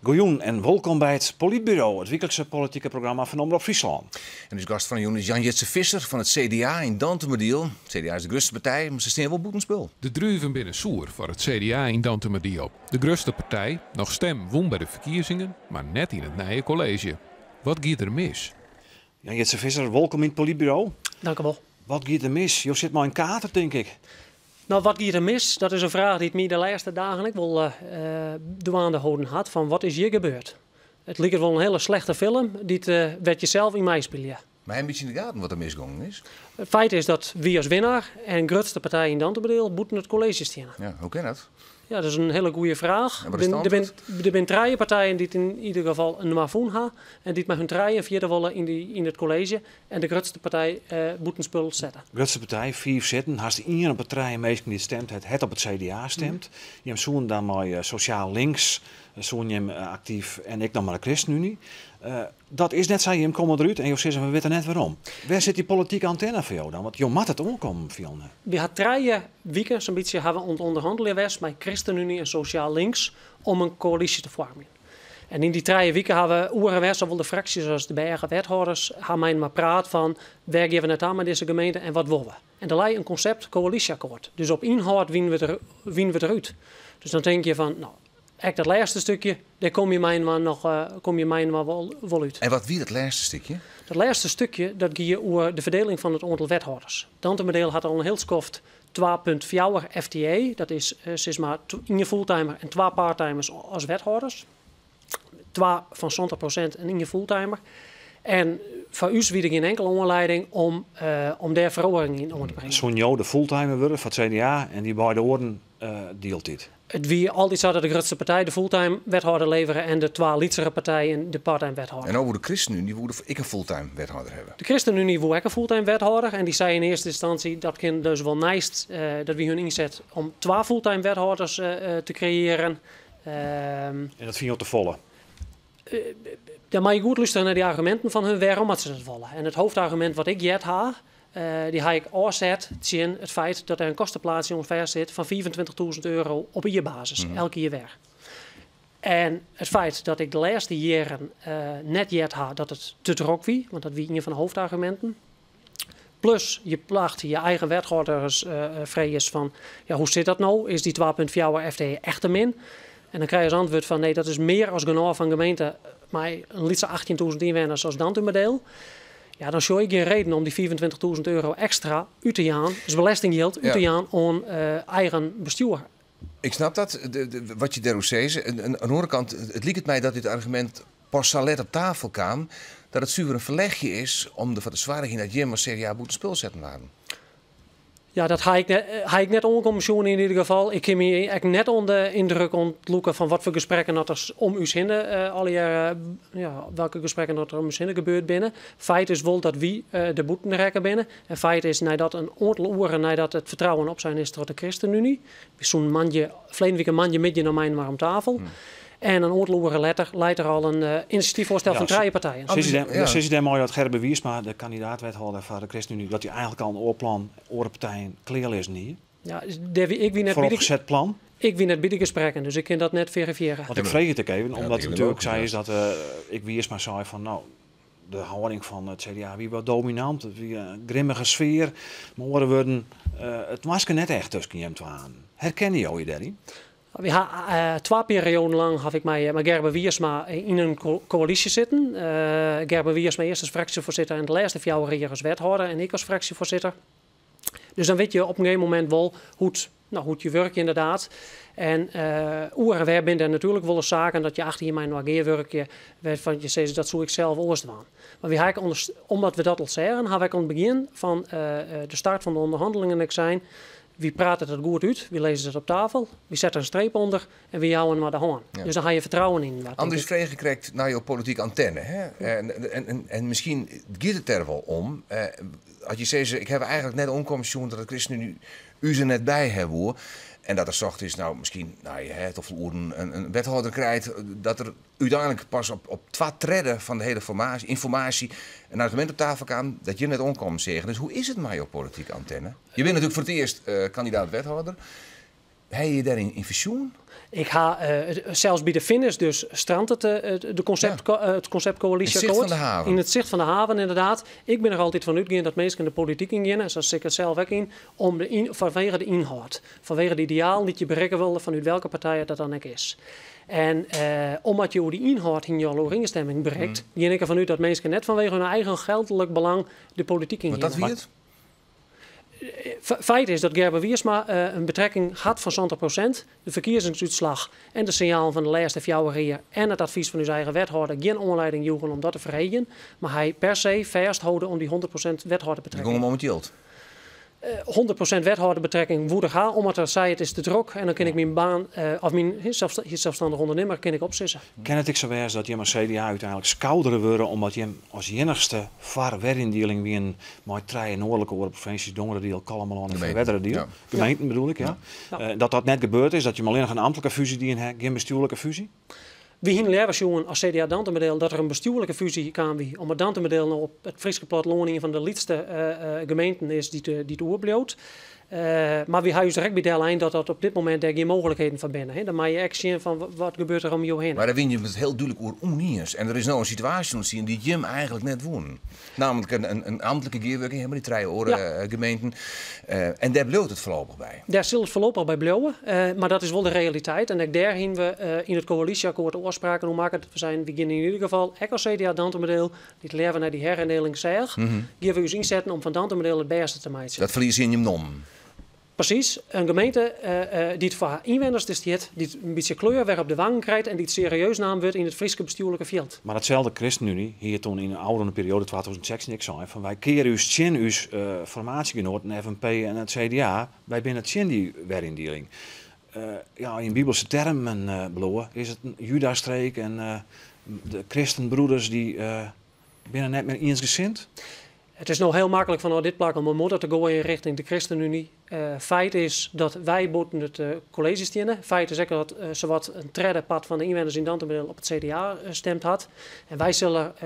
Goejoen en welkom bij het Politbureau, het wekelijkse politieke programma van Omroep Friesland. En dus gast van is Jan-Jitse Visser van het CDA in Dantemediel. Het CDA is de grootste partij, maar ze staan wel boetenspul. De druiven binnen soer voor het CDA in Dantemediel. De grootste partij, nog stem won bij de verkiezingen, maar net in het nieuwe college. Wat gaat er mis? Jan-Jitse Visser, welkom in het Politbureau. Dank u wel. Wat gaat er mis? Je zit maar in kater, denk ik. Nou, wat gaat er mis? Dat is een vraag die het mij de laatste dagen ik wel douane houden had. Van wat is hier gebeurd? Het lijkt wel een hele slechte film. Die werd je zelf in mij spelen. Maar een beetje in de gaten wat er misgegaan is. Het feit is dat wie als winnaar en grootste partij in Dantemediel moeten het college stenen. Ja, hoe kan dat? Ja, dat is een hele goede vraag. En wat is het antwoord? Er zijn drie partijen die het in ieder geval een mafoen hebben. En die het met hun drieën vierde willen in het college. En de grootste partij moet een spul zetten. De grootste partij, 4 zitten. Haast de ene partij meestal die het stemt, het op het CDA stemt. Je hebt zo'n dan maar sociaal links, zo'n je actief en ik dan maar de ChristenUnie. Dat is net zo, je komt eruit en je zegt, we weten net waarom. Waar zit die politieke antenne voor jou dan? Want je moet het omkomen, Fiona. We hadden 3 weken zo'n beetje hebben we onderhandelen geweest met ChristenUnie en Sociaal Links om een coalitie te vormen. En in die 3 weken hebben we oren zowel de fracties als de bergen wethouders hebben mij maar praat van waar geven we het aan met deze gemeente en wat willen we. En er lijkt een concept coalitieakkoord. Dus op inhoud winnen we het eruit. Dus dan denk je van, nou, echt dat laatste stukje, daar kom je mij maar wel uit. En wat wie dat laatste stukje? Dat laatste stukje, dat gaat over de verdeling van het aantal wethouders. Dantemediel had al een heel skoft 2,4 FTE. Dat is zeg maar 1 fulltimer en 2 parttimers als wethouders. 2 van 100% en 1 fulltimer. En voor u wie er geen enkele aanleiding om daar verandering in om te brengen. Zo'n jou de fulltimer worden van het CDA en die beide orden deelt dit. Het wie altijd zou dat de grootste partij de fulltime wethouder leveren en de 2 lietsere partijen de parttime wethouder. En over de ChristenUnie wilde ik een fulltime wethouder hebben. De ChristenUnie wil ook een fulltime wethouder en die zei in eerste instantie dat kind dus wel nice dat we hun inzet om 2 fulltime wethouders te creëren. En dat vind je op te volle. Dan mag je goed luisteren naar die argumenten van hun waarom ze dat willen. En het hoofdargument wat ik jet ha, die heb ik oorzet in het feit dat er een kostenplaatsing ongeveer zit van €25.000 op jaarbasis, elke jaar weer. En het feit dat ik de laatste jaren net jet ha dat het te druk wie, want dat wie een van de hoofdargumenten. Plus je plaagt je eigen wethouders vrees van, ja, hoe zit dat nou? Is die 2,4 FTE echt te min? En dan krijg je als antwoord van nee, dat is meer als genoeg van gemeente, maar een lietse 18.000 inwoners als Dantemediel. Ja, dan zou ik geen reden om die €24.000 extra uit te gaan, dus belastinggeld uit te gaan aan eigen bestuur. Ik snap dat, wat je daarover zegt. Aan de andere kant, het lijkt mij dat dit argument pas salet op tafel kwam, dat het zuiver een verlegje is om de zwaardigheid dat Jim als CDA moet een spul zetten waren. Ja, dat ga ik net onkomen in ieder geval. Ik heb me net onder de indruk ontloeken van wat voor gesprekken dat er om u hinnen alle jaren, welke gesprekken dat er om u hinnen gebeurt binnen. Feit is wel dat wie de boeten rekken binnen. En feit is nadat een aantal uren nadat het vertrouwen op zijn is tot de ChristenUnie. Zo'n mandje, verleden week een mandje midden naar mij maar om tafel. En een aantal uren later leidt er al een initiatiefvoorstel van 3 partijen. Zie je daar mooi dat Gerbe Wiersma, de kandidaat-wethouder van de ChristenUnie, dat hij eigenlijk al een oorplan, oorpartijen, klaar is niet? Ja, ik wie net vooropgezet plan? Ik wie net bij de gesprekken, dus ik kan dat net verifiëren. Want ik vreeg het ook even, omdat het natuurlijk zei is dat ik Wiersma zei van nou, de houding van het CDA wie wat dominant, wie een grimmige sfeer, maar worden het masker net echt tussen hem te aan. Herkennen jullie daarin? 2 perioden lang heb ik met Gerbe Wiersma in een coalitie zitten. Gerbe Wiersma eerst als fractievoorzitter en de laatste 4 jaar als wethouder en ik als fractievoorzitter. Dus dan weet je op een gegeven moment wel hoe je werkt inderdaad. En wij binnen er natuurlijk wel eens zaken dat je achter je mijn ageerwerkje van je zegt dat zou ik zelf eerst doen. Maar omdat we dat al zeggen, heb ik aan het begin van de start van de onderhandelingen ik zijn. Wie praat het goed uit, wie lezen het op tafel, wie zet er een streep onder en wie houden maar de hand. Ja. Dus dan ga je vertrouwen in. Anders vregen krijgt naar je politieke antenne. Hè? En misschien gaat het er wel om. Als je zegt, ik heb eigenlijk net omkomen dat de ChristenUnie u ze net bij hebben hoor. En dat er zacht is, nou misschien, of een wethouder krijgt, dat er uiteindelijk pas op 2 treden van de hele informatie een argument op tafel kwam dat je net omkomt zeggen. Dus hoe is het met jouw politieke antenne? Je bent natuurlijk voor het eerst kandidaat wethouder. Heb je daarin in visioen? Ik ga zelfs bij de finish, dus strandt het concept coalitieakkoord. In het zicht van de haven, inderdaad. Ik ben er altijd van uitgegaan dat mensen in de politiek ingaan, en zo zit ik het zelf ook in, vanwege de inhoud. Vanwege de ideaal die je bereiken wil, vanuit welke partij dat dan ook is. En omdat je over die inhoud in je overeenstemming bereikt, ging ik ervan uit dat mensen net vanwege hun eigen geldelijk belang de politiek ingaan. Wat dat wie het? Feit is dat Gerber Wiersma een betrekking had van 100%. De verkiezingsuitslag en de signaal van de laatste 4 jaar en het advies van uw eigen wethouder geen onleiding joegen om dat te verhegen. Maar hij per se vasthouden om die 100% wethouderbetrekking. Gewoon momenteel. 100% wethouderbetrekking woede gaan, omdat er zei het is te druk en dan kan ik mijn baan of mijn zelfstandig ondernemer kan ik opzissen. Ken het ik zo wijs dat je maar CDA uiteindelijk skouderen worden omdat je als enigste vare werindeling wie een mooi trein noordelijke oren provincies Dongeren deel, Kalmeland en Verwedderen deel. Gemeenten bedoel ik, ja. Dat net gebeurd is, dat je maar alleen nog een ambtelijke fusie die hebt, geen bestuurlijke fusie. We hebben leren jongen als CDA Dantemodel dat er een bestuurlijke fusie kan wie. Omdat Dantemodel nou op het Friese platteland een van de laatste gemeenten is die het oorbloot. Maar we hebben direct bij de lijn dat op dit moment er geen mogelijkheden van binnen. Dan maak je echt zien van wat gebeurt er om je heen. Maar dan win je met heel duidelijk over omniers. En er is nou een situatie ontstaan die Jim eigenlijk net woont. Namelijk een ambtelijke gearwerking hebben die 3 oren gemeenten. En daar bloot het voorlopig bij. Daar zal het voorlopig bij blowen. Maar dat is wel de realiteit. En daar hebben we in het coalitieakkoord de afspraken hoe maken dat we zijn. We gaan in ieder geval, ik als CDA Dantemodel, die leven naar die herindeling zeg. Geven we ons inzetten om van Dantemodel het beste te maken. Dat verlies je in je nom. Precies, een gemeente die het voor haar inwoners besteedt, die een beetje kleur weg op de wangen krijgt en die het serieus naam wordt in het Friese bestuurlijke veld. Maar datzelfde ChristenUnie, hier toen in een oude periode 2016 ik zei, van wij keren uw tjen uw formatiegenoten, FNP en het CDA, wij binnen het tjen die werindeling. In bibelse termen beloven is het een Judastreek en de christenbroeders die binnen net meer eensgezind. Het is nou heel makkelijk van dit plak om een motor te gaan in richting de ChristenUnie. Feit is dat wij boten het college stenen. Feit is ook dat zowat een tredde pad van de inwoners in Dantemodel op het CDA stemd had. En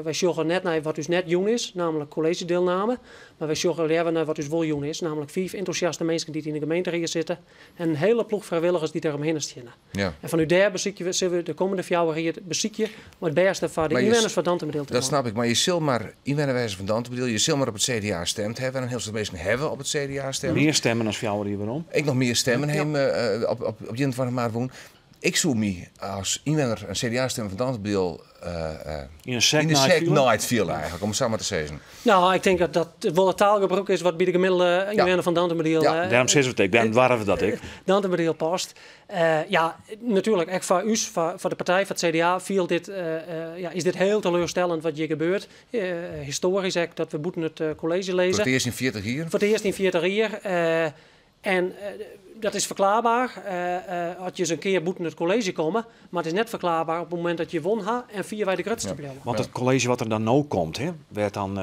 wij zorgen net naar wat dus net jong is, namelijk collegedeelname. Maar wij zorgen weer naar wat dus wel jong is, namelijk 5 enthousiaste mensen die in de gemeente zitten. En een hele ploeg vrijwilligers die daaromheen stenen. Ja. En van daar zullen we de komende 4 jaar bezieken om het beste voor de inwoners van Dantemodel te doen. Dat snap ik, maar je zult maar inwoners van Dantemodel, je zult maar op het CDA stemd hebben. En heel veel mensen hebben op het CDA stemmen. Meer stemmen als jou hier waarom? Ik nog meer stemmen op Jint van de Maart woon. Ik zoek me als inwoner een CDA-stem van Dantemodel in een second night viel eigenlijk, om het zo maar te zeggen. Nou, ik denk dat het wel het taalgebruik is wat bij de gemiddelde inwoner van Dantemodel. Daarom zeggen we het, daarom waren we dat ik. Dantemodel past. Natuurlijk, echt voor u, voor de partij, voor het CDA, is dit heel teleurstellend wat hier gebeurt. Historisch echt dat we moeten het college lezen. Voor het eerst in 40 jaar? Voor het eerst in 40 jaar. Dat is verklaarbaar. Had je eens een keer boeten het college komen. Maar het is net verklaarbaar op het moment dat je won ha en 4 wij de grootste blijven. Want het college wat er dan nou komt, werd dan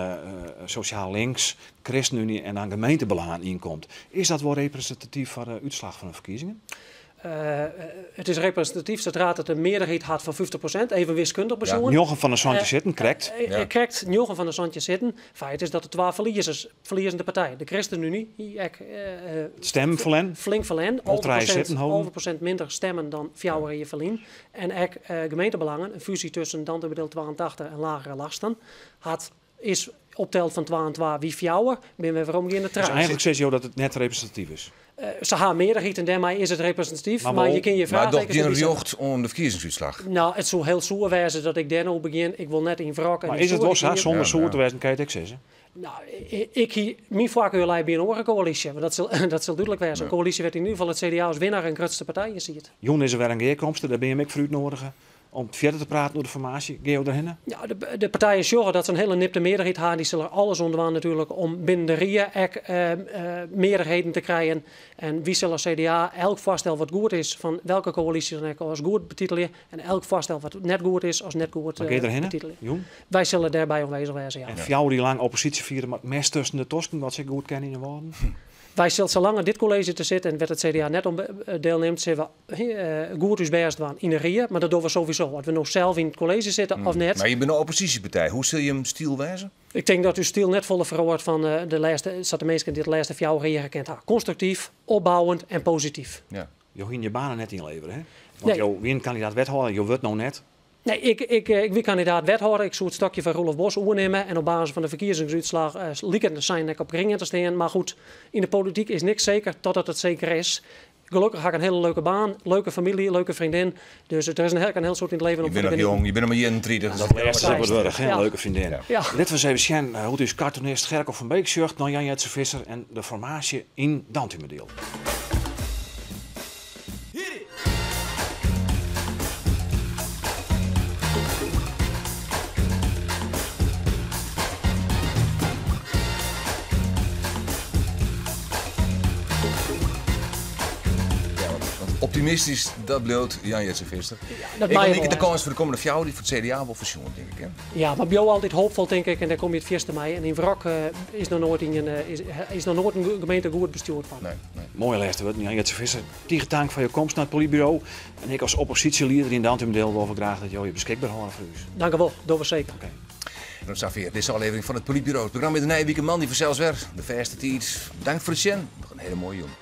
sociaal links, ChristenUnie en dan gemeentebelangen inkomt. Is dat wel representatief voor de uitslag van de verkiezingen? Het is representatief zodra het een meerderheid had van 50%, even wiskundig bezoeken. Njochen van de Zandje zitten, correct? Correct, Njochen van de Zandje zitten. Feit is dat de 2 verliezende partijen, de ChristenUnie, stem verlen. Flink verlen, 11% minder stemmen dan 4 jaar verlien. En gemeentebelangen, een fusie tussen Dantemodel 82 en lagere lasten, is opteld van 2 en 2 wie 4 jaar, ben we waarom geen de Dus eigenlijk zeg je dat het net representatief is? Ze gaan meerderheid en daarmee is het representatief. Maar je kan je vragen. Maar toch geen jocht om de verkiezingsuitslag? Nou, het zou heel zoer wezen dat ik daar nou begin. Ik wil net in wrok. Maar is het wel zo? Zonder zoer te wezen kan je het ook zeggen? Nou, mijn voorkeurlijn bij een andere coalitie. Maar dat zal duidelijk wezen. Een coalitie werd in ieder geval het CDA als winnaar en grootste partij. Je ziet het. Joen is er weer een geerkomst. Daar ben je ook voor nodig. Om verder te praten door de formatie, Geo daarheen? Ja, de partijen zorgen dat ze een hele nipte meerderheid hebben. Die zullen alles onderwaan natuurlijk om binnen de RIA meerderheden te krijgen. En wie zullen CDA elk voorstel wat goed is van welke coalitie dan als goed betitelen. En elk voorstel wat net goed is als net goed betitelen. Wij zullen daarbij aanwezig zijn. Ja. En jou die lang oppositie vieren, maar mes tussen de tosken, wat ze goed kennen in de woorden? Wij zullen zolang dit college te zitten en werd het CDA net om deelneemt, zullen we goed ons best doen in de RIA. Maar dat doen we sowieso. Als we nog zelf in het college zitten of net. Maar je bent een oppositiepartij. Hoe zul je hem stiel wijzen? Ik denk dat uw stil net volle verhoord van de meesten die het laatste 4 jaar gekend hebben. Constructief, opbouwend en positief. Ja. Je ging je banen net inleveren, hè? Want Nee. jou wie een kandidaat wethouder, je wordt nou net. Nee, ik wie kandidaat wethouder. Ik zou het stokje van Roelof Bos overnemen. En op basis van de verkiezingsuitslag lieken te zijn dat ik op ringen te staan. Maar goed, in de politiek is niks zeker totdat het zeker is. Gelukkig heb ik een hele leuke baan, leuke familie, leuke vriendin. Dus er is een heel soort in het leven. Je bent nog jong, je bent nog maar 31. Dat laatste wordt wel geen Ja. leuke vriendin. Ja. Dit was even zien hoe dus cartoonist Gerko van Beek zucht naar Jan Jetse Visser en de formatie in Dantumerdeel. Optimistisch, dat bloot Jan Jetse Visser. dat Ik mag je denk wel, de hè. kans voor de komende fjouwer die voor het CDA wel verzoend, denk ik. Hè? Ja, maar bij jou altijd hoopvol, denk ik. En daar kom je het 1 mei. En in Wrok is nog nooit een gemeente goed bestuurd van. Nee. Mooie laatste woord, Jan Jetse Visser. Tegen dank voor je komst naar het politbureau. En ik als oppositieleider in Dantumerdeel wil graag dat je beschikbaar houden voor u. Dank u wel, doen we zeker. En dat is weer deze aflevering van het Politbureau. Het programma met de Nijwieke man die vanzelfs weer de verste tijd. Dank voor het zien. Nog een hele mooie jongen.